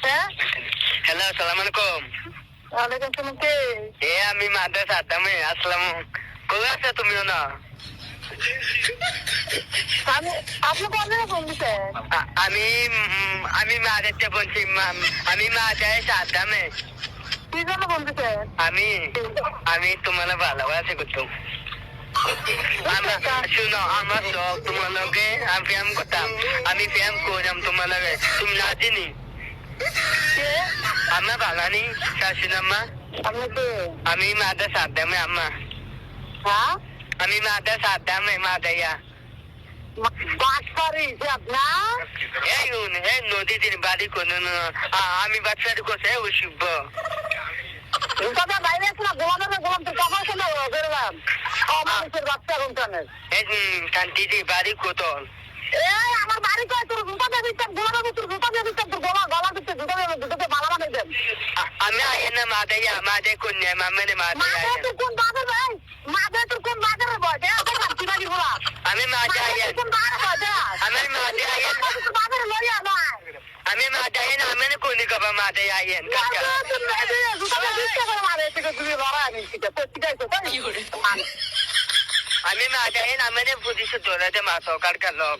হ্যাঁ, হ্যালো, আসসালামু আলাইকুম। ওয়ালাইকুম সালাম। কে? আমি মাদ্রাসা আদামে আসলাম। কোথায় আছো তুমিও না? আমি আপনি কোন জায়গায় ফোন দিচ্ছেন? আমি আমি মাদ্রাসা বলছি। আমি মাদ্রাসা আদামে। কি জন্য ফোন দিচ্ছেন? আমি আমি তোমার ভালোবাসা করতাম। শুনো, আমার শখ তোমার লগে আমি প্রেম করতাম। আমি প্রেম করলাম তোমার লগে, তুমি না চিনি। কে? আমার বাগানি শাশুড়াম্মা। আপনি কে? আমি মাদ্রাসা আদামে আম্মা। হ্যাঁ, আমি মাদ্রাসা আদামে মাদাইয়া। বাটপারি যে আপনার? এই নদীর বাড়ি কোন আমি বাচ্চাদের কোথায় অসুভ। দাদা বাইরে আছে না, গোলাম তো কখন শোনা বেরোলাম। মানুষের বাচ্চা কোনখানে? শান্তিদি বাড়ি কোতল। এই আমার বাড়ি কয় তোর জুতা দিয়ে দিচ্ছেন, গোলা দিয়ে তোর জুতা দিয়ে দিচ্ছেন, তোর গলা দিচ্ছে, জুতাতে মালা বানাই দেন। আমি আইন না মাদাইয়া মাদে কন্যা মামের মাদে মাদে তোর কোন বাজার ভাই? মাদে তোর কোন বাজারে বয়? দেখ শান্তি বাড়ি গোলা। আমি মাদে আইন। কোন বাজারে বয় দেখ? আমি মাদে আইন। তোর বাজারে লইয়া নয়। আমি মাদে আইন। আমি কোনি কবা মাদে আইন। আমি মাদে আইন। আমি পুলিশ ধরে মাছ কার লোক।